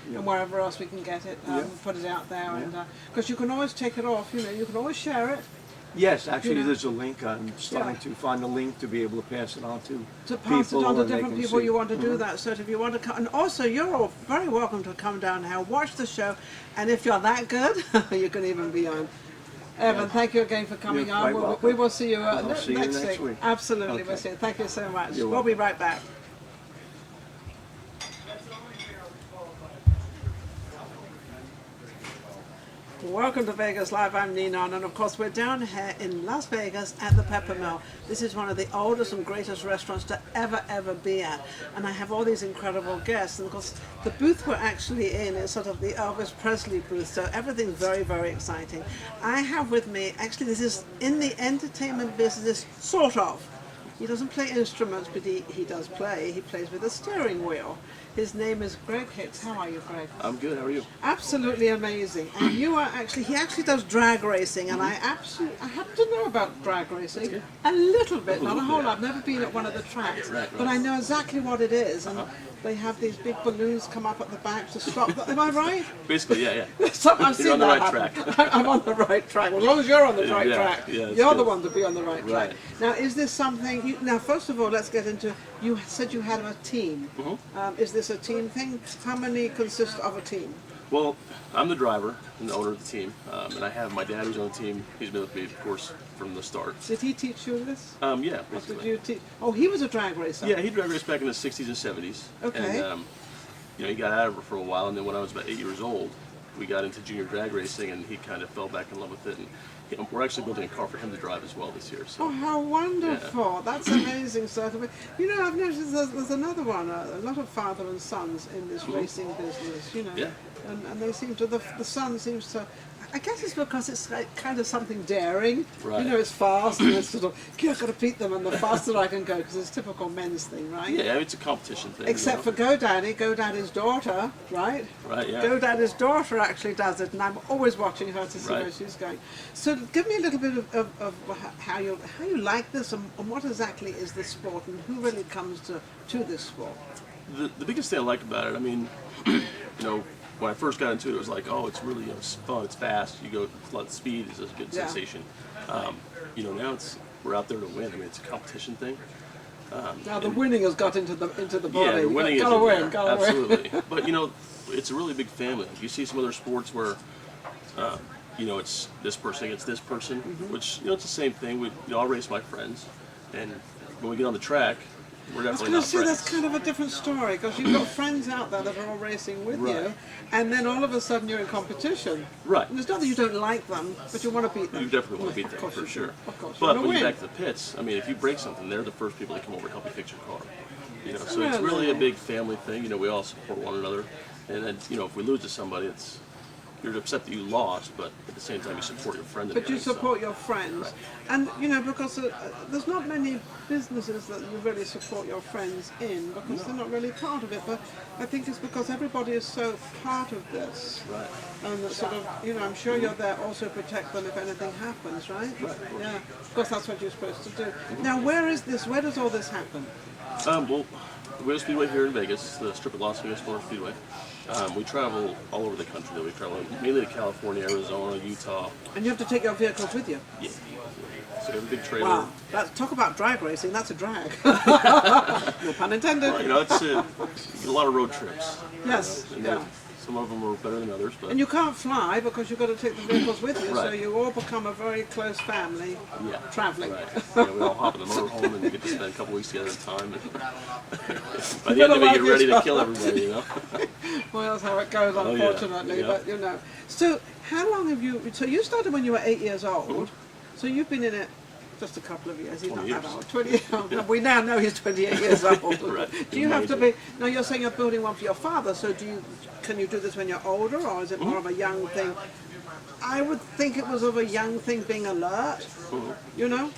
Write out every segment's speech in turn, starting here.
and wherever else we can get it, put it out there, and because you can always take it off. You know, you can always share it. Yes, actually, there's a link. I'm starting to find a link to be able to pass it on to pass it on to and different people you want to do that. So if you want to come, and also you're all very welcome to come down here, watch the show, and if you're that good, you can even be on. Evan, thank you again for coming on. We will see you, next week. Absolutely, Okay. we'll see you. Thank you so much. You're We'll be right back. Welcome to Vegas Live. I'm Ninon, and of course we're down here in Las Vegas at the Pepper Mill. This is one of the oldest and greatest restaurants to ever be at, and I have all these incredible guests. And of course the booth we're actually in is sort of the Elvis Presley booth, so everything's very exciting. I have with me, actually this is in the entertainment business, sort of. He doesn't play instruments, but he does play. He plays with a steering wheel. His name is Greg Hicks. How are you, Greg? I'm good. How are you? Absolutely amazing. And you are actually, he actually does drag racing, and I happen to know about drag racing a little bit, not a whole lot. I've never been at one of the tracks, but I know exactly what it is. And they have these big balloons come up at the back to stop. Am I right? Basically, yeah. I've seen you're on the that right happen. track. I'm on the right track. Well, as long as you're on the right track, you're the good. one to be on the right track. Now, is this something? Now, first of all, let's get into. You said you had a team. Is this a team thing? How many consist of a team? Well, I'm the driver and the owner of the team, and I have my dad who's on the team. He's been with me, of course, from the start. Did he teach you this? Yeah, Or basically. did you teach? Oh, he was a drag racer. Yeah, he drag raced back in the 60s and 70s. Okay. And, you know, he got out of it for a while, and then when I was about 8 years old, we got into junior drag racing, and he kind of fell back in love with it. And we're actually building a car for him to drive as well this year. So. Oh, how wonderful! That's amazing stuff. You know, I've noticed there's another one. A lot of father and sons in this racing business. You know, and they seem to the son seems to. I guess it's because it's like kind of something daring. Right. You know, it's fast and it's sort of, I've got to beat them, and the faster I can go, because it's a typical men's thing, right? Yeah, it's a competition thing. Except for GoDaddy's daughter, right? Right, yeah. GoDaddy's daughter actually does it, and I'm always watching her to see where she's going. So give me a little bit of how you like this, and what exactly is this sport, and who really comes to this sport? The biggest thing I like about it, I mean, you know, when I first got into it, it was like, oh, it's really it's fun, it's fast. You go, a lot of speed is a good sensation. You know, now we're out there to win. I mean, it's a competition thing. Now the winning has got into the body. Yeah, the winning is gotta win. Absolutely. But you know, it's a really big family. You see some other sports where, you know, it's this person against this person, which you know it's the same thing. I'll race my friends, and when we get on the track, we're definitely not friends. That's kind of a different story, because you've got friends out there that are all racing with you, and then all of a sudden you're in competition. Right. And it's not that you don't like them, but you want to beat them. You definitely want to beat them, for sure. Of course. But when you get back to the pits, I mean, if you break something, they're the first people that come over to help you fix your car. You know, so it's really a big family thing. You know, we all support one another, and then you know, if we lose to somebody, you're upset that you lost, but at the same time you support your friend. But you support your friends, right. And you know, because there's not many businesses that you really support your friends in, because they're not really part of it. But I think it's because everybody is so part of this, right? And that sort of, you know, I'm sure you're there also to protect them if anything happens, right? Right. Yeah, of course that's what you're supposed to do. Now, where is this? Where does all this happen? Well, Motor Speedway here in Vegas, the strip at Las Vegas Motor Speedway. We travel all over the country, though. We travel mainly to California, Arizona, Utah. And you have to take your vehicles with you? Yeah. So we have a big trailer. Wow. Talk about drag racing, that's a drag. No pun intended. Well, you know, it's a lot of road trips. Yes. And some of them are better than others. But and you can't fly because you've got to take the vehicles with you, right. So you all become a very close family traveling. Right. Yeah, we all hop in the motorhome and get to spend a couple weeks together at a time. By the end of it, you're ready to kill everybody, you know? Well, that's how it goes, unfortunately. But you know. So how long have you? So you started when you were 8 years old. So you've been in it just a couple of years. He's not that old. 20 years. Yeah. We now know he's 28 years old. Right. Do you have to be? Now you're saying you're building one for your father. So can you do this when you're older, or is it more of a young thing? I would think it was of a young thing, being alert. You know.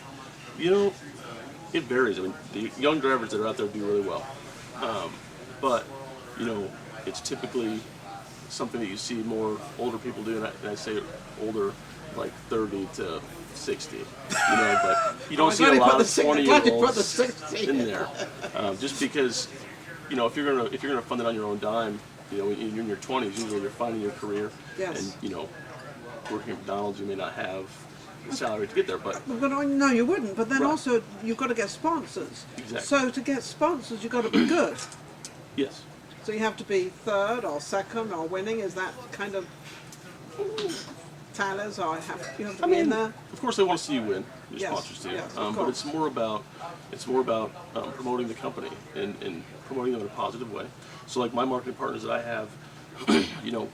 You know, it varies. I mean, the young drivers that are out there do really well, but you know, it's typically something that you see more older people do, and I say older, like 30 to 60. You know, but you don't see a lot of 20-year-olds in there, just because, you know, if you're gonna fund it on your own dime, You know, when you're in your 20s, usually you're finding your career. Yes. And, you know, working at McDonald's, you may not have the salary to get there, but No, you wouldn't. But then Right. also, you've got to get sponsors. Exactly. So to get sponsors, you've got to be good. yes. So you have to be third or second or winning. Is that kind of tallies, or you have to be in there? Of course, they want to see you win. Your Yes, sponsors do. yes, of But course. it's more about promoting the company and promoting them in a positive way. So, like my marketing partners that I have, you know,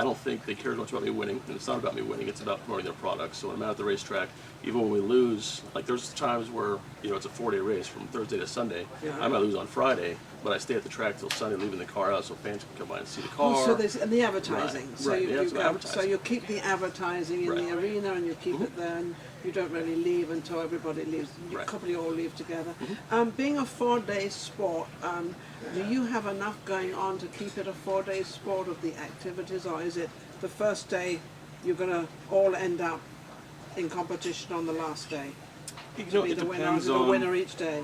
I don't think they care as much about me winning, and it's not about me winning. It's about promoting their products. So when I'm out at the racetrack, even when we lose, like there's times where you know it's a 4-day race from Thursday to Sunday. Yeah. I might lose on Friday, but I stay at the track till Sunday, leaving the car out so fans can come by and see the car. Oh, so there's and the advertising. Right, So right, you, yeah, you so go- advertising. so you keep the advertising in the Right. arena, and you keep it there, and you don't really leave until everybody leaves. You Right. probably all leave together. Being a 4-day sport, do you have enough going on to keep it a 4-day sport of the activities, or is it the first day you're going to all end up in competition on the last day? You know, Be it the winner, depends the on winner each day.